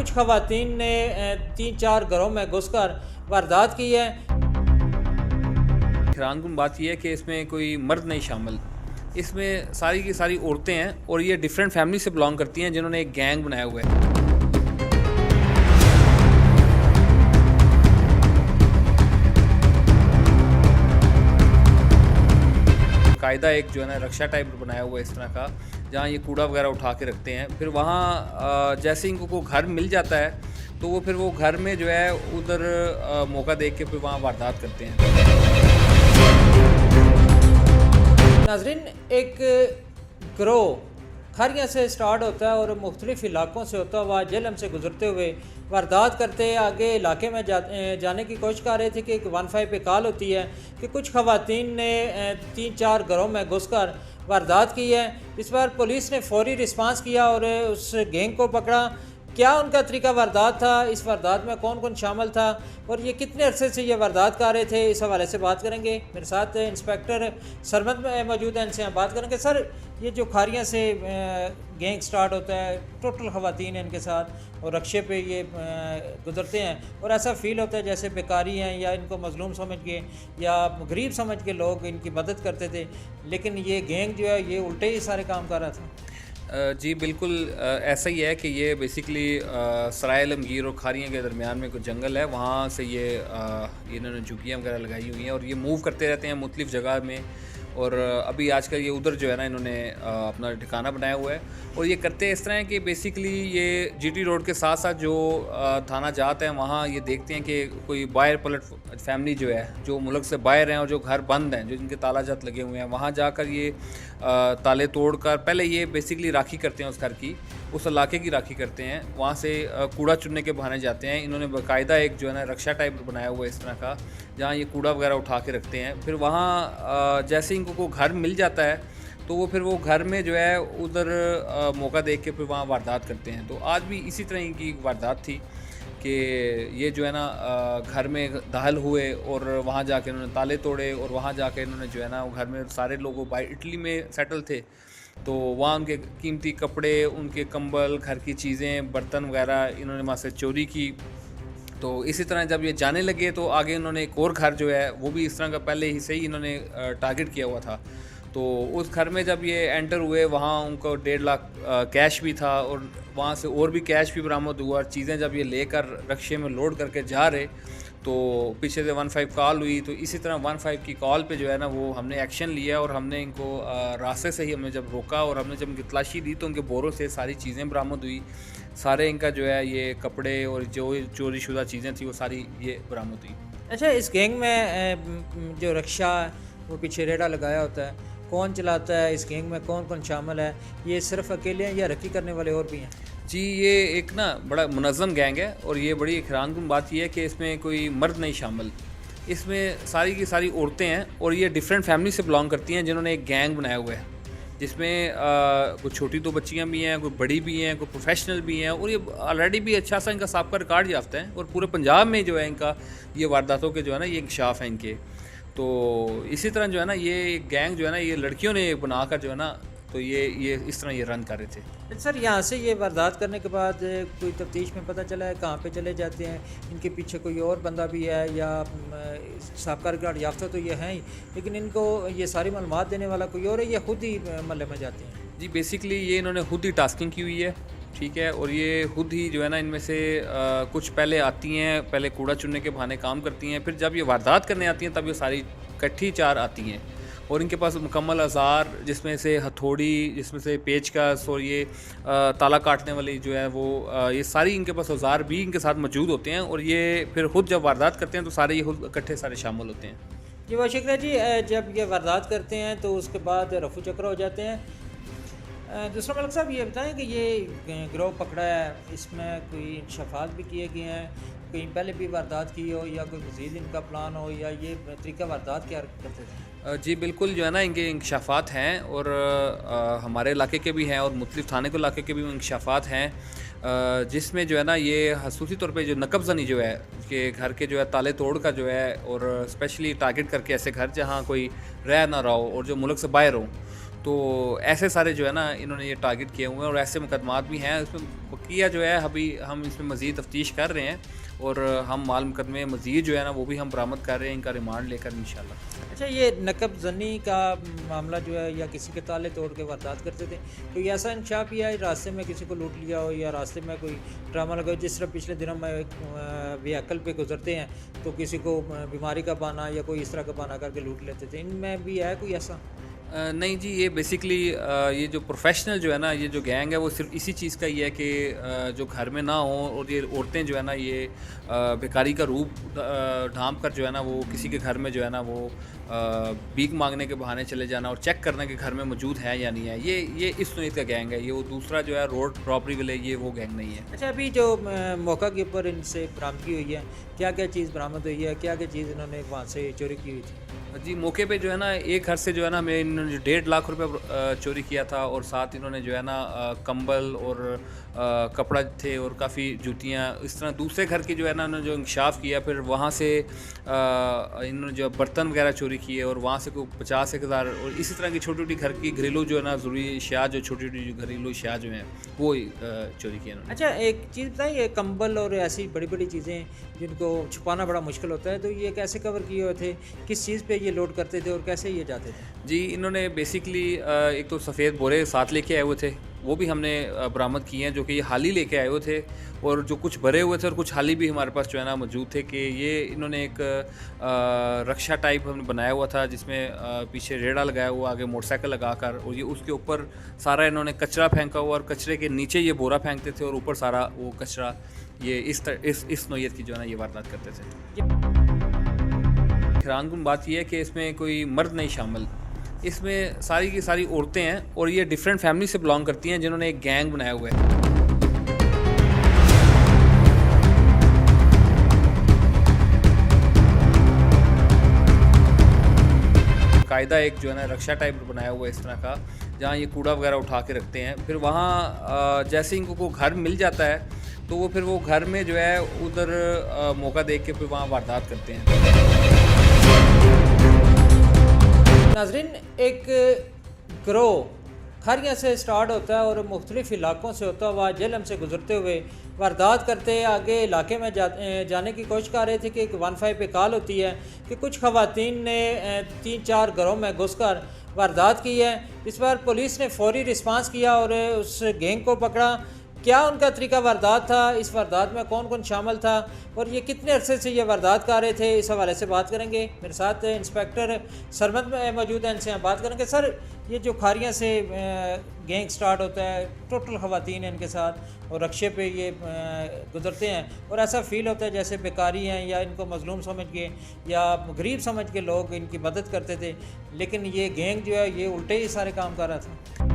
कुछ ख़वातीन ने 3-4 घरों में घुसकर वारदात की है। हैरानकुन बात यह है कि इसमें कोई मर्द नहीं शामिल, इसमें सारी की सारी औरतें हैं और ये डिफरेंट फैमिली से बिलोंग करती हैं जिन्होंने एक गैंग बनाया हुआ है। कायदा एक जो है ना रक्षा टाइप बनाया हुआ है इस तरह का, जहाँ ये कूड़ा वगैरह उठा के रखते हैं। फिर वहाँ जैसे इनको को घर मिल जाता है तो वो फिर वो घर में जो है उधर मौका देख के फिर वहाँ वारदात करते हैं। नाजरीन, एक गिरोह खारियाँ से स्टार्ट होता है और मुख्तलिफ़ इलाकों से होता हुआ जेलम से गुजरते हुए वारदात करते आगे इलाके में जाने की कोशिश कर रहे थे कि एक 15 पे कॉल होती है कि कुछ ख़वातीन ने 3-4 घरों में घुसकर वारदात की है। इस बार पुलिस ने फौरी रिस्पांस किया और उस गैंग को पकड़ा। क्या उनका तरीका वारदात था, इस वारदात में कौन कौन शामिल था और ये कितने अरसे से ये वारदात कर रहे थे, इस हवाले से बात करेंगे। मेरे साथ इंस्पेक्टर सरमद मौजूद हैं, इनसे हम बात करेंगे। सर, ये जो खारियाँ से गैंग स्टार्ट होता है, टोटल ख़वातीन हैं इनके साथ और रक्शे पे ये गुजरते हैं और ऐसा फ़ील होता है जैसे बेकारी हैं या इनको मज़लूम समझ के या गरीब समझ के लोग इनकी मदद करते थे, लेकिन ये गैंग जो है ये उल्टे ही सारे काम कर रहा था। जी बिल्कुल, ऐसा ही है कि ये बेसिकली सराय आलमगीर और खारियाँ के दरमियान में कुछ जंगल है, वहाँ से ये इन्होंने झुग्गियाँ वगैरह लगाई हुई हैं और ये मूव करते रहते हैं मुख्तलिफ़ जगह में। और अभी आजकल ये उधर जो है ना इन्होंने अपना ठिकाना बनाया हुआ है और ये करते इस तरह है कि बेसिकली ये जीटी रोड के साथ साथ जो थाना जात है वहाँ ये देखते हैं कि कोई बाहर पलट फैमिली जो है जो मुल्क से बाहर हैं और जो घर बंद हैं, जो जिनके ताला जात लगे हुए हैं, वहाँ जाकर ये ताले तोड़कर पहले ये बेसिकली राखी करते हैं उस घर की, उस इलाके की राखी करते हैं। वहाँ से कूड़ा चुनने के बहाने जाते हैं। इन्होंने बाकायदा एक जो है ना रक्षा टाइप बनाया हुआ है इस तरह का, जहाँ ये कूड़ा वगैरह उठा के रखते हैं। फिर वहाँ जैसे इनको को घर मिल जाता है तो वो फिर वो घर में जो है उधर मौका देख के फिर वहाँ वारदात करते हैं। तो आज भी इसी तरह की वारदात थी कि ये जो है ना घर में दाखिल हुए और वहाँ जाके इन्होंने ताले तोड़े और वहाँ जाके इन्होंने जो है ना वो घर में सारे लोगों बाहर इटली में सेटल थे, तो वहाँ उनके कीमती कपड़े, उनके कंबल, घर की चीज़ें, बर्तन वगैरह इन्होंने वहाँ से चोरी की। तो इसी तरह जब ये जाने लगे तो आगे इन्होंने एक और घर जो है वो भी इस तरह का पहले ही से ही इन्होंने टारगेट किया हुआ था। तो उस घर में जब ये एंटर हुए वहाँ उनको 1.5 लाख कैश भी था और वहाँ से और भी कैश भी बरामद हुआ। चीज़ें जब ये लेकर रक्शे में लोड करके जा रहे तो पीछे से 15 कॉल हुई। तो इसी तरह 15 की कॉल पे जो है ना वो हमने एक्शन लिया और हमने इनको रास्ते से ही हमने जब रोका और हमने जब इनकी तलाशी दी तो उनके बोरों से सारी चीज़ें बरामद हुई। सारे इनका जो है ये कपड़े और जो चोरी शुदा चीज़ें थी वो सारी ये बरामद हुई। अच्छा, इस गैंग में जो रक्षा वो पीछे रेडा लगाया होता है, कौन चलाता है, इस गैंग में कौन कौन शामिल है, ये सिर्फ अकेले हैं या रखी करने वाले और भी हैं? जी, ये एक ना बड़ा मुनज़्ज़म गैंग है और ये बड़ी हैरानकुन बात यह है कि इसमें कोई मर्द नहीं शामिल, इसमें सारी की सारी औरतें हैं और ये डिफरेंट फैमिली से बिलोंग करती हैं जिन्होंने एक गैंग बनाया हुआ है, जिसमें कुछ छोटी तो बच्चियां भी हैं, कोई बड़ी भी हैं, कोई प्रोफेशनल भी हैं और ये ऑलरेडी भी अच्छा सा इनका साबिक़ा रिकॉर्ड याफ्ता है और पूरे पंजाब में जो है इनका ये वारदातों के जो है ना ये इंकशाफ है इनके। तो इसी तरह जो है ना ये गैंग जो है ना ये लड़कियों ने बनाकर जो है ना तो ये इस तरह ये रन कर रहे थे। सर, यहाँ से ये वारदात करने के बाद कोई तफ्तीश में पता चला है कहाँ पे चले जाते हैं, इनके पीछे कोई और बंदा भी है या साबिक़ा रिकॉर्ड याफ्ता तो ये हैं ही, लेकिन इनको ये सारी मालूमात देने वाला कोई और है, ये खुद ही महल्ले में जाते हैं? जी, बेसिकली ये इन्होंने खुद ही टास्किंग की हुई है, ठीक है, और ये खुद ही जो है ना इनमें से कुछ पहले आती हैं, पहले कूड़ा चुनने के बहाने काम करती हैं, फिर जब ये वारदात करने आती हैं तब ये सारी इकट्ठी 4 आती हैं और इनके पास मुकम्मल औज़ार, जिसमें से हथौड़ी, जिसमें से पेचकस और ये ताला काटने वाली जो है वो ये सारी इनके पास औज़ार भी इनके साथ मौजूद होते हैं और ये फिर खुद जब वारदात करते हैं तो सारे ये खुद इकट्ठे सारे शामिल होते हैं। जी बहुत शुक्रिया जी। जब ये वारदात करते हैं तो उसके बाद रफू चक्कर हो जाते हैं। दूसरा मलिक साहब, ये बताएं कि ये गिरोह पकड़ा है, इसमें कोई इंकशाफात भी किए गए हैं, कहीं पहले भी वारदात की हो या कोई मज़ीद इनका प्लान हो या ये तरीका वारदात क्या करते थे? जी बिल्कुल, जो है ना इनके इंकशाफात हैं और हमारे इलाके के भी हैं और मुख्तलिफ थाने के इलाके के भी इंकशाफात हैं, जिसमें जो है ना ये खसूसी तौर पे जो नकबज़नी जो है कि घर के जो है ताले तोड़ का जो है और स्पेशली टारगेट करके ऐसे घर जहाँ कोई रह ना रहा हो और जो मुल्क से बाहर हो, तो ऐसे सारे जो है ना इन्होंने ये टारगेट किए हुए हैं और ऐसे मुकदमात भी हैं। इसमें बकिया जो है अभी हम इसमें मज़ीद तफ्तीश कर रहे हैं और हम माल मुकदमे मज़ीद जो है ना वो भी हम बरामद कर रहे हैं इनका रिमांड लेकर इंशाल्लाह। अच्छा, ये नकब ज़नी का मामला जो है या किसी के ताले तोड़ के वारदात करते थे, कोई ऐसा इंकशाफ या रास्ते में किसी को लूट लिया हो या रास्ते में कोई ड्रामा लगा हो? जिस तरह पिछले दिनों में व्हीकल पे गुजरते हैं तो किसी को बीमारी का बहाना या कोई इस तरह का बहाना करके लूट लेते थे, इनमें भी है कोई ऐसा? नहीं जी, ये बेसिकली ये जो प्रोफेशनल जो है ना ये जो गैंग है वो सिर्फ इसी चीज़ का ही है कि जो घर में ना हो और ये औरतें जो है ना ये भिखारी का रूप ढांप कर जो है ना वो किसी के घर में जो है ना वो भीख मांगने के बहाने चले जाना और चेक करना कि घर में मौजूद है या नहीं है। ये इस नौयत का गैंग है। ये वो दूसरा जो है रोड रॉबरी वाले ये वो गैंग नहीं है। अच्छा, अभी जो मौका के ऊपर इनसे बरामदगी हुई है, क्या क्या चीज़ बरामद हुई है, क्या क्या चीज़ इन्होंने वहाँ से चोरी की हुई थी? जी, मौके पे जो है ना एक घर से जो है ना हमें इन्होंने 1.5 लाख रुपए चोरी किया था और साथ इन्होंने जो है ना कंबल और कपड़ा थे और काफ़ी जूतियाँ। इस तरह दूसरे घर की जो है ना उन्होंने जो इंकशाफ किया, फिर वहाँ से इन्होंने जो बर्तन वगैरह चोरी किए और वहाँ से कोई 50,000 और इसी तरह की छोटी छोटी घर की घरेलू जो है ना ज़रूरी अशिया जो छोटी छोटी घरेलू अशिया जो हैं वो चोरी किए इन्होंने। अच्छा, एक चीज़ बताइए, ये कंबल और ऐसी बड़ी बड़ी चीज़ें जिनको छुपाना बड़ा मुश्किल होता है, तो ये कैसे कवर किए हुए थे? किस चीज़ पे ये लोड करते थे और कैसे ये जाते थे? जी, इन्होंने बेसिकली एक तो सफ़ेद बोरे साथ लेके आए हुए थे, वो भी हमने बरामद किए हैं, जो कि ये हाल ही लेके आए हुए थे और जो कुछ भरे हुए थे और कुछ हाली भी हमारे पास जो है ना मौजूद थे कि ये इन्होंने एक रक्षा टाइप हमने बनाया हुआ था जिसमें पीछे रेड़ा लगाया हुआ, आगे मोटरसाइकिल लगाकर और ये उसके ऊपर सारा इन्होंने कचरा फेंका हुआ और कचरे के नीचे ये बोरा फेंकते थे और ऊपर सारा वो कचरा ये इस नौयत की जो है ना ये वारदात करते थे। हैरानकुन बात यह है कि इसमें कोई मर्द नहीं शामिल, इसमें सारी की सारी औरतें हैं और ये डिफरेंट फैमिली से बिलोंग करती हैं जिन्होंने एक गैंग बनाया हुआ है। कायदा एक जो है ना रक्षा टाइप बनाया हुआ है इस तरह का, जहाँ ये कूड़ा वगैरह उठा के रखते हैं। फिर वहाँ जैसे इनको को घर मिल जाता है तो वो फिर वो घर में जो है उधर मौका देख के फिर वहाँ वारदात करते हैं। नाजरीन, एक ग्रोह खारियाँ से स्टार्ट होता है और मुख्तलिफ़ इलाकों से होता हुआ जेलम से गुजरते हुए वारदात करते आगे इलाके में जाने की कोशिश कर रहे थे कि 15 पे कॉल होती है कि कुछ ख़वातीन ने 3-4 घरों में घुसकर वारदात की है। इस बार पुलिस ने फौरी रिस्पांस किया और उस गैंग को पकड़ा। क्या उनका तरीका वारदात था, इस वारदात में कौन कौन शामिल था और ये कितने अरसे से ये वारदात कर रहे थे, इस हवाले से बात करेंगे। मेरे साथ इंस्पेक्टर सरमद मौजूद हैं, इनसे हम बात करेंगे। सर, ये जो खारियाँ से गैंग स्टार्ट होता है, टोटल ख़वातीन हैं इनके साथ और रक्शे पे ये गुजरते हैं और ऐसा फ़ील होता है जैसे बेकारी हैं या इनको मजलूम समझ के या गरीब समझ के लोग इनकी मदद करते थे, लेकिन ये गैंग जो है ये उल्टे ही सारे काम कर रहा था।